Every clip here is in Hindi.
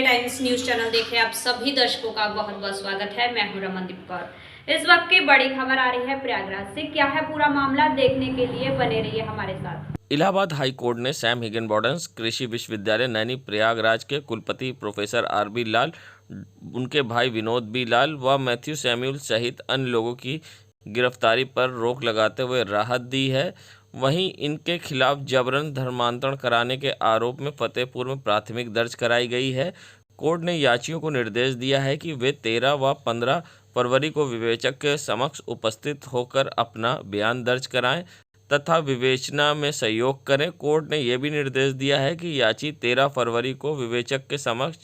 टाइम्स न्यूज चैनल देखे आप सभी दर्शकों का बहुत बहुत स्वागत है। मैं हूं रमनदीप कौर। इस वक्त की बड़ी खबर आ रही है प्रयागराज से। क्या है पूरा मामला, देखने के लिए बने रहिए हमारे साथ। इलाहाबाद हाई कोर्ट ने सैम हिगनबॉर्डन कृषि विश्वविद्यालय नैनी प्रयागराज के कुलपति प्रोफेसर आर.बी. लाल, उनके भाई विनोद बी. लाल व मैथ्यू सैमुअल सहित अन्य लोगों की गिरफ्तारी पर रोक लगाते हुए राहत दी है। वहीं इनके खिलाफ जबरन धर्मांतरण कराने के आरोप में फतेहपुर में प्राथमिक दर्ज कराई गई है। कोर्ट ने याचियों को निर्देश दिया है कि वे 13 व 15 फरवरी को विवेचक के समक्ष उपस्थित होकर अपना बयान दर्ज कराएं तथा विवेचना में सहयोग करें। कोर्ट ने यह भी निर्देश दिया है कि याची 13 फरवरी को विवेचक के समक्ष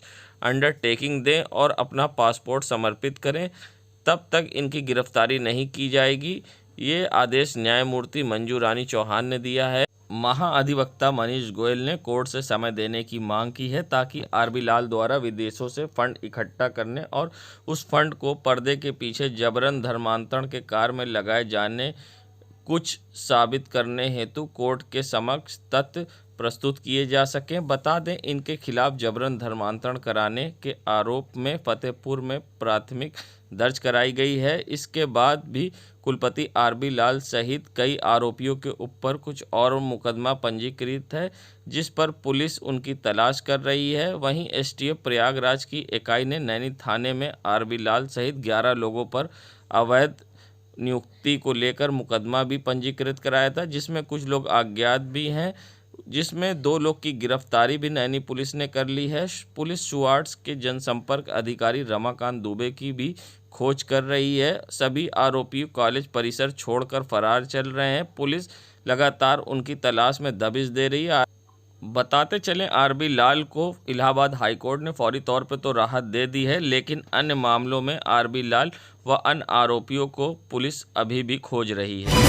अंडरटेकिंग दें और अपना पासपोर्ट समर्पित करें, तब तक इनकी गिरफ्तारी नहीं की जाएगी। ये आदेश न्यायमूर्ति मंजू रानी चौहान ने दिया है। महाअधिवक्ता मनीष गोयल ने कोर्ट से समय देने की मांग की है ताकि आर.बी. लाल द्वारा विदेशों से फंड इकट्ठा करने और उस फंड को पर्दे के पीछे जबरन धर्मांतरण के कार्य में लगाए जाने कुछ साबित करने हेतु कोर्ट के समक्ष तथ्य प्रस्तुत किए जा सकें। बता दें, इनके खिलाफ जबरन धर्मांतरण कराने के आरोप में फतेहपुर में प्राथमिक दर्ज कराई गई है। इसके बाद भी कुलपति आर.बी. लाल सहित कई आरोपियों के ऊपर कुछ और मुकदमा पंजीकृत है, जिस पर पुलिस उनकी तलाश कर रही है। वहीं एसटीएफ प्रयागराज की इकाई ने नैनी थाने में आर.बी. लाल सहित 11 लोगों पर अवैध नियुक्ति को लेकर मुकदमा भी पंजीकृत कराया था, जिसमें कुछ लोग अज्ञात भी हैं, जिसमें 2 लोग की गिरफ्तारी भी नैनी पुलिस ने कर ली है। पुलिस शुआर्ट्स के जनसंपर्क अधिकारी रमाकांत दुबे की भी खोज कर रही है। सभी आरोपी कॉलेज परिसर छोड़कर फरार चल रहे हैं। पुलिस लगातार उनकी तलाश में दबिश दे रही है। बताते चलें, आर.बी. लाल को इलाहाबाद हाई कोर्ट ने फौरी तौर पर तो राहत दे दी है, लेकिन अन्य मामलों में आर.बी. लाल व अन्य आरोपियों को पुलिस अभी भी खोज रही है।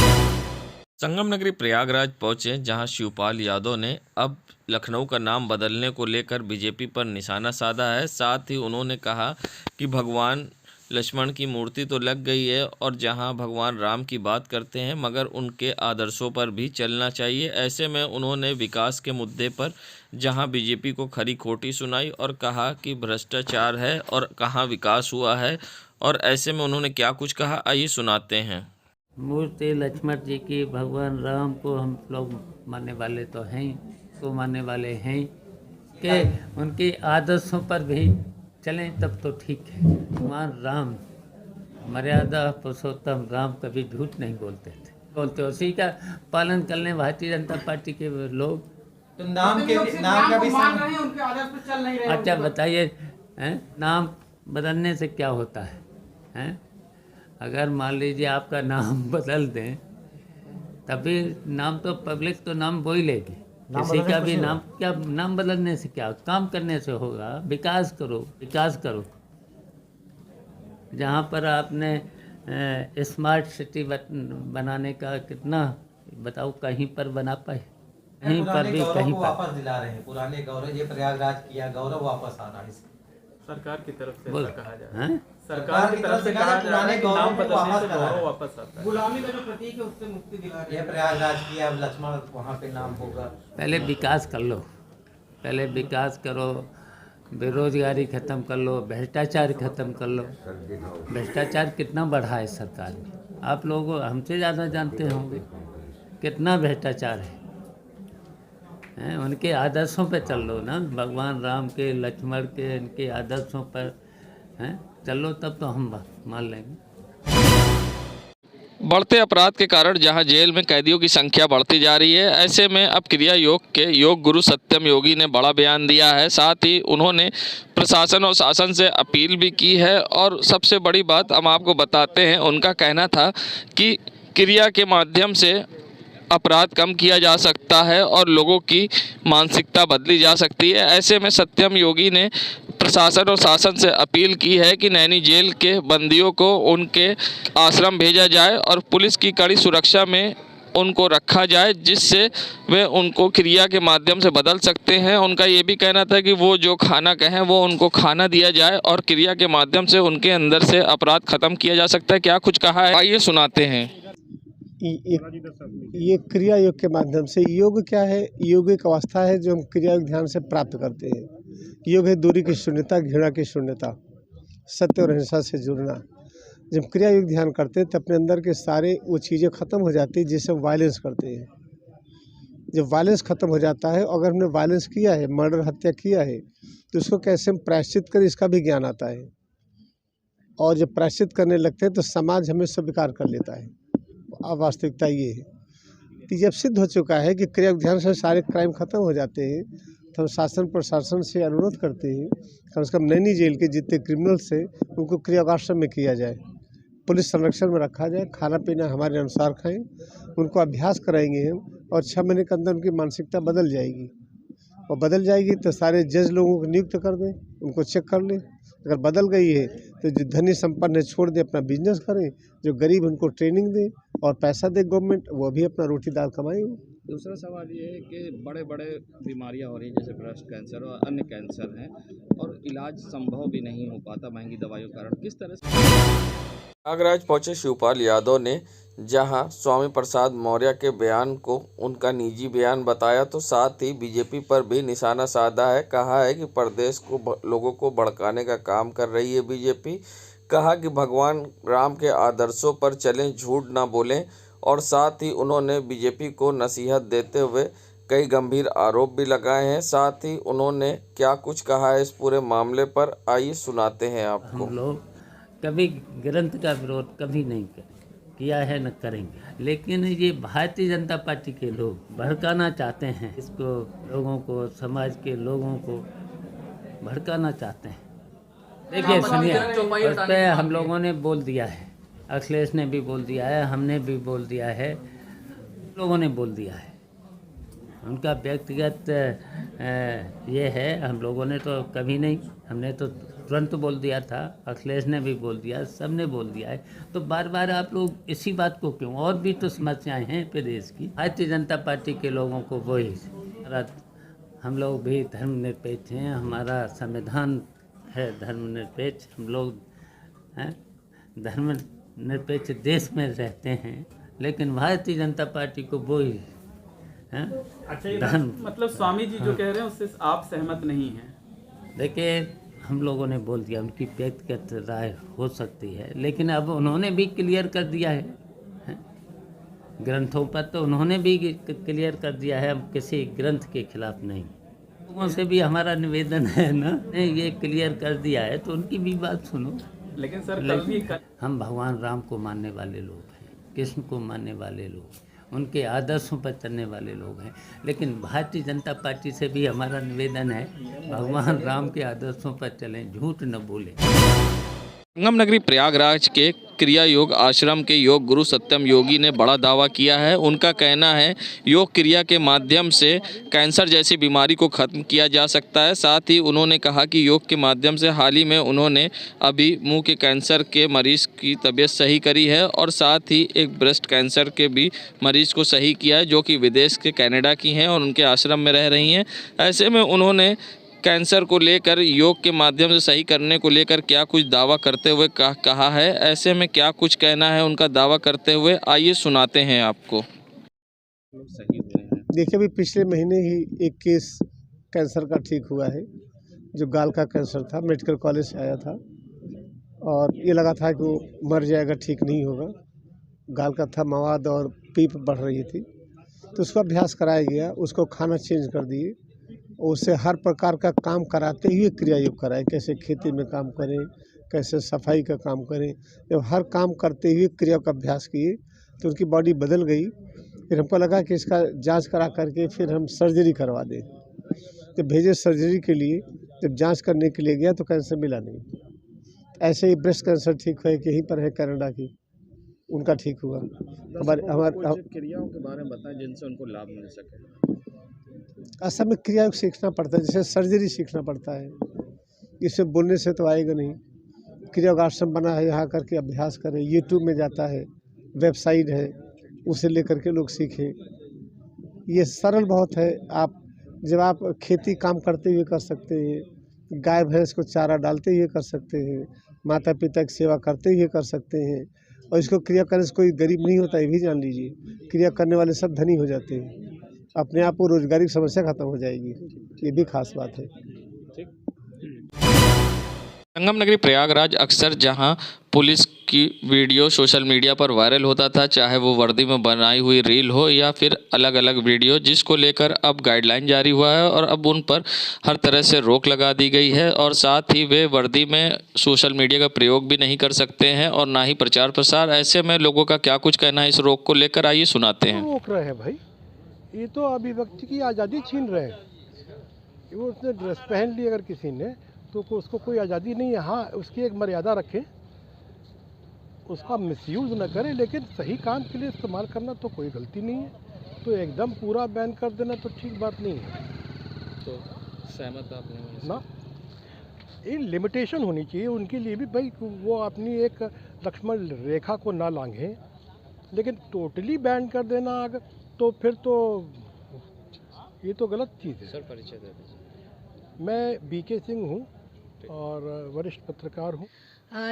संगम नगरी प्रयागराज पहुंचे, जहां शिवपाल यादव ने अब लखनऊ का नाम बदलने को लेकर बीजेपी पर निशाना साधा है। साथ ही उन्होंने कहा कि भगवान लक्ष्मण की मूर्ति तो लग गई है और जहां भगवान राम की बात करते हैं, मगर उनके आदर्शों पर भी चलना चाहिए। ऐसे में उन्होंने विकास के मुद्दे पर जहां बीजेपी को खरी खोटी सुनाई और कहा कि भ्रष्टाचार है और कहां विकास हुआ है, और ऐसे में उन्होंने क्या कुछ कहा, आइए सुनाते हैं। मूर्ति लक्ष्मण जी की, भगवान राम को हम लोग मानने वाले तो हैं, तो मानने वाले हैं कि उनके आदर्शों पर भी चलें तब तो ठीक है। भगवान राम मर्यादा पुरुषोत्तम राम कभी झूठ नहीं बोलते उसी का पालन करने भारतीय जनता पार्टी के लोग। तो नाम का भी मान रहे हैं, उनके आदर्श पर चल नहीं रहे। अच्छा बताइए, नाम बदलने से क्या होता है, हैं? अगर मान लीजिए आपका नाम बदल दें, तभी नाम तो पब्लिक तो नाम वो ही लेगी। किसी का भी नाम, क्या नाम बदलने से क्या, काम करने से होगा। विकास करो। जहाँ पर आपने स्मार्ट सिटी बनाने का कितना बताओ, कहीं पर बना पाए, कहीं पर भी कहीं पर वापस दिला रहे हैं। पुराने गौरव, ये प्रयागराज किया गौरव वापस आ रहा है सरकार की तरफ से ऐसा कहा जा रहा है। सरकार की तरफ से कहा जा रहा है कि नाम बदलने से गौरव वापस आता है। गुलामी का जो प्रतीक है उससे मुक्ति दिला रही है। ये प्रयागराज किया, अब लक्ष्मण वहाँ पे नाम होगा। पहले विकास कर लो, पहले विकास करो, बेरोजगारी ख़त्म कर लो, भ्रष्टाचार ख़त्म कर लो। भ्रष्टाचार कितना बढ़ा है सरकार ने, आप लोग हमसे ज़्यादा जानते होंगे कितना भ्रष्टाचार है। उनके आदर्शों पे चल लो ना, भगवान राम के, लक्ष्मण के, इनके आदर्शों पर चल लो, तब तो हम मान लेंगे। बढ़ते अपराध के कारण जहां जेल में कैदियों की संख्या बढ़ती जा रही है, ऐसे में अब क्रिया योग के योग गुरु सत्यम योगी ने बड़ा बयान दिया है। साथ ही उन्होंने प्रशासन और शासन से अपील भी की है, और सबसे बड़ी बात हम आपको बताते हैं, उनका कहना था कि क्रिया के माध्यम से अपराध कम किया जा सकता है और लोगों की मानसिकता बदली जा सकती है। ऐसे में सत्यम योगी ने प्रशासन और शासन से अपील की है कि नैनी जेल के बंदियों को उनके आश्रम भेजा जाए और पुलिस की कड़ी सुरक्षा में उनको रखा जाए, जिससे वे उनको क्रिया के माध्यम से बदल सकते हैं। उनका ये भी कहना था कि वो जो खाना कहें वो उनको खाना दिया जाए और क्रिया के माध्यम से उनके अंदर से अपराध खत्म किया जा सकता है। क्या कुछ कहा है, आइए सुनाते हैं। ये क्रिया योग के माध्यम से, योग क्या है, योग एक अवस्था है जो हम क्रिया योग ध्यान से प्राप्त करते हैं। योग है दूरी की शून्यता, घृणा की शून्यता, सत्य और अहिंसा से जुड़ना। जब क्रिया योग ध्यान करते हैं तो अपने अंदर के सारे वो चीज़ें ख़त्म हो जाती है जिससे हम वायलेंस करते हैं। जब वायलेंस ख़त्म हो जाता है, अगर हमने वायलेंस किया है, मर्डर हत्या किया है, तो उसको कैसे हम प्रायश्चित करें इसका भी ज्ञान आता है। और जब प्रायश्चित करने लगते हैं तो समाज हमें स्वीकार कर लेता है। अब वास्तविकता ये है कि जब सिद्ध हो चुका है कि क्रिया ध्यान से सारे क्राइम खत्म हो जाते हैं, तो हम शासन प्रशासन से अनुरोध करते हैं कम से कम नैनी जेल के जितने क्रिमिनल्स हैं उनको क्रियाश्रम में किया जाए, पुलिस संरक्षण में रखा जाए, खाना पीना हमारे अनुसार खाएं, उनको अभ्यास कराएंगे हम, और 6 महीने के अंदर उनकी मानसिकता बदल जाएगी। और बदल जाएगी तो सारे जज लोगों को नियुक्त कर दें, उनको चेक कर लें। अगर बदल गई है तो जो धनी संपन्न है छोड़ दे, अपना बिजनेस करें, जो गरीब उनको ट्रेनिंग दे और पैसा दे गवर्नमेंट, वो भी अपना रोटी दाल कमाएंगे। दूसरा सवाल ये है कि बड़े बड़े बीमारियां हो रही हैं, जैसे ब्रेस्ट कैंसर और अन्य कैंसर हैं, और इलाज संभव भी नहीं हो पाता महंगी दवाइयों के कारण। किस तरह से प्रयागराज पहुंचे शिवपाल यादव ने जहां स्वामी प्रसाद मौर्य के बयान को उनका निजी बयान बताया, तो साथ ही बीजेपी पर भी निशाना साधा है। कहा है कि प्रदेश को लोगों को भड़काने का काम कर रही है बीजेपी। कहा कि भगवान राम के आदर्शों पर चलें, झूठ ना बोलें, और साथ ही उन्होंने बीजेपी को नसीहत देते हुए कई गंभीर आरोप भी लगाए हैं। साथ ही उन्होंने क्या कुछ कहा है इस पूरे मामले पर, आइए सुनाते हैं आपको। हम लोग कभी ग्रंथ का विरोध कभी नहीं किया है, न करेंगे, लेकिन ये भारतीय जनता पार्टी के लोग भड़काना चाहते हैं, इसको लोगों को, समाज के लोगों को भड़काना चाहते हैं। देखिए सुनिए, उस पर हम लोगों ने बोल दिया है, अखिलेश ने भी बोल दिया है, हमने भी बोल दिया है, लोगों ने बोल दिया है। उनका व्यक्तिगत ये है, हम लोगों ने तो कभी नहीं, हमने तो तुरंत बोल दिया था, अखिलेश ने भी बोल दिया, सब ने बोल दिया है। तो बार बार आप लोग इसी बात को क्यों, और भी तो समस्याएं हैं प्रदेश की। भारतीय जनता पार्टी के लोगों को वही, हम लोग भी धर्मनिरपेक्ष हैं, हमारा संविधान है धर्मनिरपेक्ष, हम लोग हैं धर्मनिरपेक्ष देश में रहते हैं, लेकिन भारतीय जनता पार्टी को वही है। अच्छा, ये मतलब स्वामी जी जो कह रहे हैं उससे आप सहमत नहीं हैं? देखिए हम लोगों ने बोल दिया, उनकी व्यक्तिगत राय हो सकती है, लेकिन अब उन्होंने भी क्लियर कर दिया है ग्रंथों पर, तो उन्होंने भी क्लियर कर दिया है, हम किसी ग्रंथ के खिलाफ नहीं। लोगों से भी हमारा निवेदन है ना, ये क्लियर कर दिया है तो उनकी भी बात सुनो। लेकिन सर कल भी हम भगवान राम को मानने वाले लोग हैं, कृष्ण को मानने वाले लोग, उनके आदर्शों पर चलने वाले लोग हैं, लेकिन भारतीय जनता पार्टी से भी हमारा निवेदन है, भगवान राम के आदर्शों पर चलें, झूठ न बोलें। संगम नगरी प्रयागराज के क्रिया योग आश्रम के योग गुरु सत्यम योगी ने बड़ा दावा किया है। उनका कहना है योग क्रिया के माध्यम से कैंसर जैसी बीमारी को ख़त्म किया जा सकता है। साथ ही उन्होंने कहा कि योग के माध्यम से हाल ही में उन्होंने अभी मुंह के कैंसर के मरीज़ की तबीयत सही करी है, और साथ ही एक ब्रेस्ट कैंसर के भी मरीज़ को सही किया है, जो कि विदेश के कनाडा की हैं और उनके आश्रम में रह रही हैं। ऐसे में उन्होंने कैंसर को लेकर योग के माध्यम से सही करने को लेकर क्या कुछ दावा करते हुए कहा है। ऐसे में क्या कुछ कहना है उनका दावा करते हुए, आइए सुनाते हैं आपको। देखिए अभी पिछले महीने ही एक केस कैंसर का ठीक हुआ है, जो गाल का कैंसर था, मेडिकल कॉलेज से आया था और ये लगा था कि वो मर जाएगा, ठीक नहीं होगा। गाल का था मवाद और पीप बढ़ रही थी, तो उसका अभ्यास कराया गया, उसको खाना चेंज कर दिए, उससे हर प्रकार का काम कराते हुए क्रिया योग कराए, कैसे खेती में काम करें, कैसे सफाई का काम करें। जब हर काम करते हुए क्रिया का अभ्यास किए तो उनकी बॉडी बदल गई। फिर हमको लगा कि इसका जांच करा करके फिर हम सर्जरी करवा दें। जब भेजे सर्जरी के लिए, जब जांच करने के लिए गया तो कैंसर मिला नहीं। ऐसे ही ब्रेस्ट कैंसर ठीक हुआ, यहीं पर है कनाडा की, उनका ठीक हुआ। हमारे क्रियाओं के बारे में बताएं जिनसे उनको लाभ मिल सके। असल में क्रिया सीखना पड़ता है, जैसे सर्जरी सीखना पड़ता है, इसे बोलने से तो आएगा नहीं। क्रिया आश्रम बना है, यहाँ करके अभ्यास करें, यूट्यूब में जाता है, वेबसाइट है, उसे लेकर के लोग सीखें। ये सरल बहुत है। आप जब आप खेती काम करते हुए कर सकते हैं, गाय भैंस को चारा डालते हुए कर सकते हैं, माता पिता की सेवा करते हुए कर सकते हैं, और इसको क्रिया करने से कोई गरीब नहीं होता, ये भी जान लीजिए। क्रिया करने वाले सब धनी हो जाते हैं, अपने आप को रोजगारी की समस्या खत्म हो जाएगी, ये भी खास बात है। ठीक। संगम नगरी प्रयागराज अक्सर जहां पुलिस की वीडियो सोशल मीडिया पर वायरल होता था, चाहे वो वर्दी में बनाई हुई रील हो या फिर अलग अलग वीडियो, जिसको लेकर अब गाइडलाइन जारी हुआ है और अब उन पर हर तरह से रोक लगा दी गई है और साथ ही वे वर्दी में सोशल मीडिया का प्रयोग भी नहीं कर सकते हैं और ना ही प्रचार प्रसार। ऐसे में लोगों का क्या कुछ कहना है इस रोक को लेकर, आइए सुनाते हैं। रोक रहे हैं भाई, ये तो अभिव्यक्ति की आज़ादी छीन रहे हैं। वो उसने ड्रेस पहन ली अगर किसी ने तो उसको कोई आज़ादी नहीं है। हाँ, उसकी एक मर्यादा रखें, उसका मिसयूज़ न करें, लेकिन सही काम के लिए इस्तेमाल करना तो कोई गलती नहीं है। तो एकदम पूरा बैन कर देना तो ठीक बात नहीं है। तो सहमत आपने ना, ये लिमिटेशन होनी चाहिए उनके लिए भी भाई, वो अपनी एक लक्ष्मण रेखा को ना लांघें, लेकिन टोटली बैन कर देना अगर तो फिर तो ये तो गलत चीज़ है। सर परिचय दे दीजिए। मैं बीके सिंह हूँ और वरिष्ठ पत्रकार हूँ।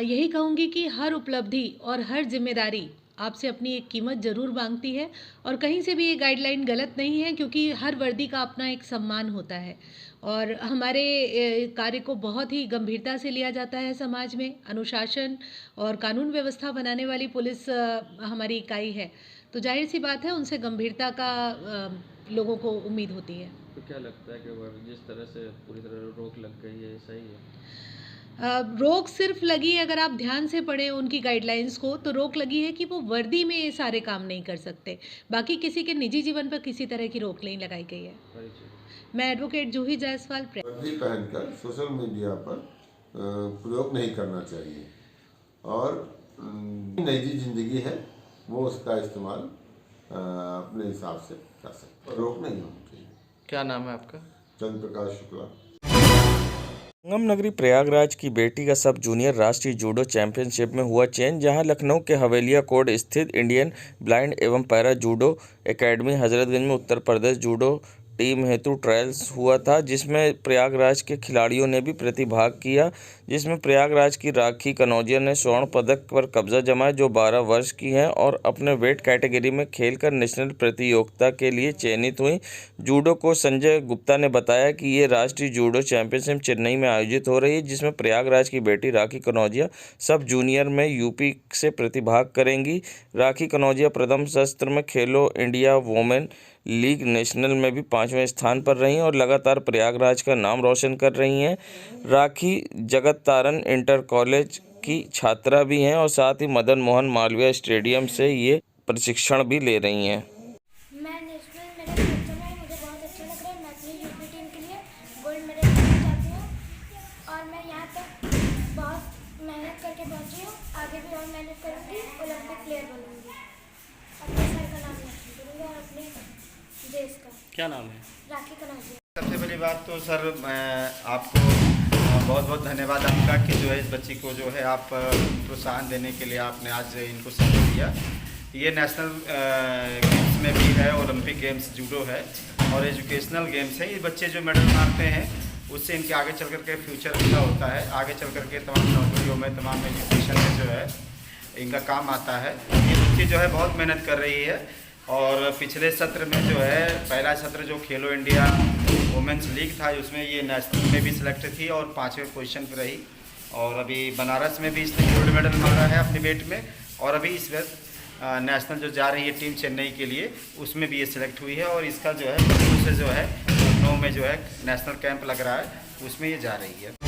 यही कहूँगी कि हर उपलब्धि और हर जिम्मेदारी आपसे अपनी एक कीमत ज़रूर मांगती है और कहीं से भी ये गाइडलाइन गलत नहीं है, क्योंकि हर वर्दी का अपना एक सम्मान होता है और हमारे कार्य को बहुत ही गंभीरता से लिया जाता है। समाज में अनुशासन और कानून व्यवस्था बनाने वाली पुलिस हमारी इकाई है, तो जाहिर सी बात है उनसे गंभीरता का लोगों को उम्मीद होती है। तो क्या लगता है कि जिस तरह से पूरी तरह रोक लग गई है, सही है? रोक सिर्फ लगी है, अगर आप ध्यान से पढ़ें उनकी गाइडलाइंस को, तो रोक लगी है कि वो वर्दी में ये सारे काम नहीं कर सकते। बाकी किसी के निजी जीवन पर किसी तरह की रोक नहीं लगाई गई है। मैं एडवोकेट जूही जायसवाल। वर्दी पहनकर सोशल मीडिया पर प्रयोग नहीं करना चाहिए और निजी जिंदगी है वो उसका इस्तेमाल अपने हिसाब से कर सकते, रोक नहीं होनी चाहिए। क्या नाम है आपका? चंद्र प्रकाश शुक्ला। संगम नगरी प्रयागराज की बेटी का सब जूनियर राष्ट्रीय जूडो चैंपियनशिप में हुआ चयन, जहां लखनऊ के हवेलिया कोट स्थित इंडियन ब्लाइंड एवं पैरा जूडो एकेडमी हजरतगंज में उत्तर प्रदेश जूडो टीम हेतु ट्रायल्स हुआ था, जिसमें प्रयागराज के खिलाड़ियों ने भी प्रतिभाग किया, जिसमें प्रयागराज की राखी कनौजिया ने स्वर्ण पदक पर कब्जा जमाया, जो 12 वर्ष की हैं और अपने वेट कैटेगरी में खेलकर नेशनल प्रतियोगिता के लिए चयनित हुई। जूडो कोच संजय गुप्ता ने बताया कि ये राष्ट्रीय जूडो चैंपियनशिप चेन्नई में आयोजित हो रही है, जिसमें प्रयागराज की बेटी राखी कनौजिया सब जूनियर में यूपी से प्रतिभाग करेंगी। राखी कनौजिया प्रथम सत्र में खेलो इंडिया वोमेन लीग नेशनल में भी 5वें स्थान पर रही और लगातार प्रयागराज का नाम रोशन कर रही हैं। राखी जगत तारण इंटर कॉलेज की छात्रा भी हैं और साथ ही मदन मोहन मालवीय स्टेडियम से ये प्रशिक्षण भी ले रही हैं। मैं नेशनल मेडल जीत चुका है, मुझे बहुत अच्छा लग रहा है। मैं अपनी यूपी टीम के लिए गोल्ड मेडल जीतना चाहती हूँ और मैं यहाँ तक बहुत मेहनत करके पहुँची हूँ। आगे भी और मेहनत करूँगी, ओलंपिक प्लेयर बनूँगी, अपने सर का नाम रोशन करूँगी और अपने देश का। क्या नाम है? राखी कनौजिया। सबसे पहली बात तो सर मैं आपको बहुत बहुत धन्यवाद आपका कि जो है इस बच्ची को जो है आप प्रोत्साहन देने के लिए आपने आज इनको समय दिया। ये नेशनल गेम्स में भी है, ओलंपिक गेम्स जूडो है और एजुकेशनल गेम्स है। ये बच्चे जो मेडल मारते हैं उससे इनके आगे चल कर के फ्यूचर अच्छा होता है, आगे चल कर के तमाम नौकरियों में, तमाम एजुकेशन में जो है इनका काम आता है। ये बच्ची जो है बहुत मेहनत कर रही है और पिछले सत्र में जो है पहला सत्र जो खेलो इंडिया वुमेंस लीग था उसमें ये नेशनल में भी सिलेक्ट थी और 5वें पोजीशन पर रही और अभी बनारस में भी इसने गोल्ड मेडल मारा है अपने वेट में और अभी इस नेशनल जो जा रही है टीम चेन्नई के लिए उसमें भी ये सिलेक्ट हुई है और इसका जो है परसों से जो है लखनऊ में जो है नेशनल कैंप लग रहा है उसमें ये जा रही है।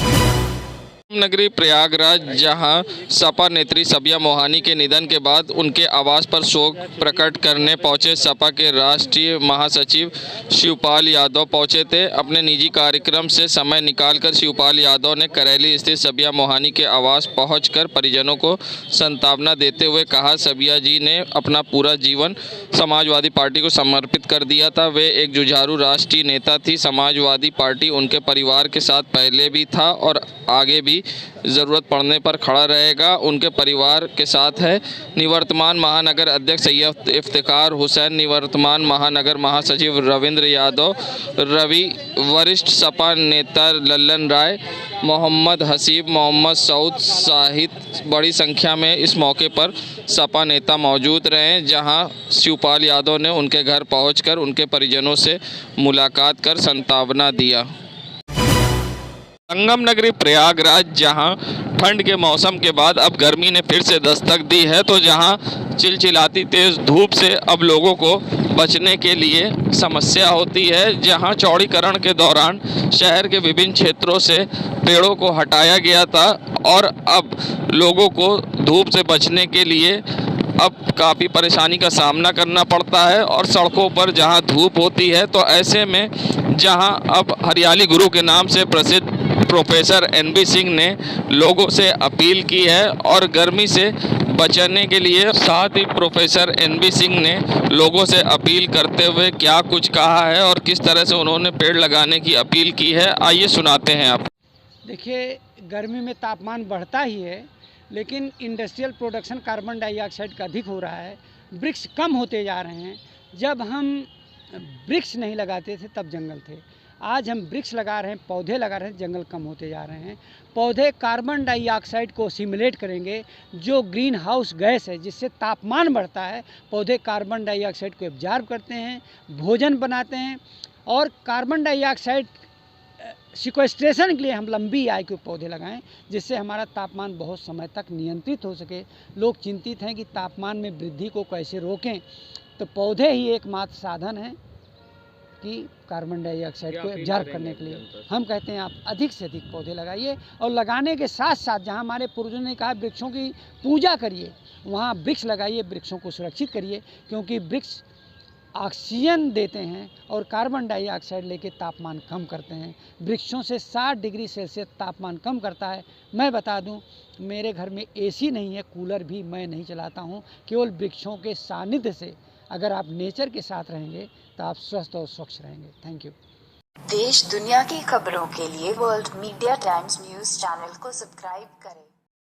नगरी प्रयागराज जहां सपा नेत्री सबिया मोहानी के निधन के बाद उनके आवास पर शोक प्रकट करने पहुंचे सपा के राष्ट्रीय महासचिव शिवपाल यादव पहुंचे थे। अपने निजी कार्यक्रम से समय निकालकर शिवपाल यादव ने करेली स्थित सबिया मोहानी के आवास पहुंचकर परिजनों को सांत्वना देते हुए कहा, सबिया जी ने अपना पूरा जीवन समाजवादी पार्टी को समर्पित कर दिया था। वे एक जुझारू राष्ट्रीय नेता थी। समाजवादी पार्टी उनके परिवार के साथ पहले भी था और आगे भी ज़रूरत पड़ने पर खड़ा रहेगा, उनके परिवार के साथ है। निवर्तमान महानगर अध्यक्ष सैयद इफ्तिकार हुसैन, निवर्तमान महानगर महासचिव रविंद्र यादव, रवि, वरिष्ठ सपा नेता लल्लन राय, मोहम्मद हसीब, मोहम्मद सऊद सहित बड़ी संख्या में इस मौके पर सपा नेता मौजूद रहे, जहां शिवपाल यादव ने उनके घर पहुंचकर उनके परिजनों से मुलाकात कर सांत्वना दिया। संगम नगरी प्रयागराज जहां ठंड के मौसम के बाद अब गर्मी ने फिर से दस्तक दी है, तो जहां चिलचिलाती तेज धूप से अब लोगों को बचने के लिए समस्या होती है। जहां चौड़ीकरण के दौरान शहर के विभिन्न क्षेत्रों से पेड़ों को हटाया गया था और अब लोगों को धूप से बचने के लिए अब काफ़ी परेशानी का सामना करना पड़ता है। और सड़कों पर जहां धूप होती है, तो ऐसे में जहां अब हरियाली गुरु के नाम से प्रसिद्ध प्रोफेसर NB सिंह ने लोगों से अपील की है और गर्मी से बचने के लिए, साथ ही प्रोफेसर NB सिंह ने लोगों से अपील करते हुए क्या कुछ कहा है और किस तरह से उन्होंने पेड़ लगाने की अपील की है, आइए सुनाते हैं आप। देखिए, गर्मी में तापमान बढ़ता ही है, लेकिन इंडस्ट्रियल प्रोडक्शन कार्बन डाइऑक्साइड का अधिक हो रहा है, वृक्ष कम होते जा रहे हैं। जब हम वृक्ष नहीं लगाते थे तब जंगल थे, आज हम वृक्ष लगा रहे हैं, पौधे लगा रहे हैं, जंगल कम होते जा रहे हैं। पौधे कार्बन डाइऑक्साइड को सिमुलेट करेंगे, जो ग्रीन हाउस गैस है जिससे तापमान बढ़ता है, पौधे कार्बन डाइऑक्साइड को एब्जॉर्ब करते हैं, भोजन बनाते हैं। और कार्बन डाइऑक्साइड सिक्वेस्ट्रेशन के लिए हम लंबी आयु के पौधे लगाएं, जिससे हमारा तापमान बहुत समय तक नियंत्रित हो सके। लोग चिंतित हैं कि तापमान में वृद्धि को कैसे रोकें, तो पौधे ही एकमात्र साधन है कि कार्बन डाइऑक्साइड को एब्जॉर्ब करने के लिए। हम कहते हैं आप अधिक से अधिक पौधे लगाइए, और लगाने के साथ साथ जहां हमारे पूर्वजों ने कहा वृक्षों की पूजा करिए, वहां वृक्ष लगाइए, वृक्षों को सुरक्षित करिए, क्योंकि वृक्ष ऑक्सीजन देते हैं और कार्बन डाइऑक्साइड लेके तापमान कम करते हैं। वृक्षों से 60 डिग्री सेल्सियस तापमान कम करता है। मैं बता दूं, मेरे घर में AC नहीं है, कूलर भी मैं नहीं चलाता हूं। केवल वृक्षों के सानिध्य से अगर आप नेचर के साथ रहेंगे तो आप स्वस्थ और स्वच्छ रहेंगे। Thank you. देश दुनिया की खबरों के लिए world media times news channel को सब्सक्राइब करें।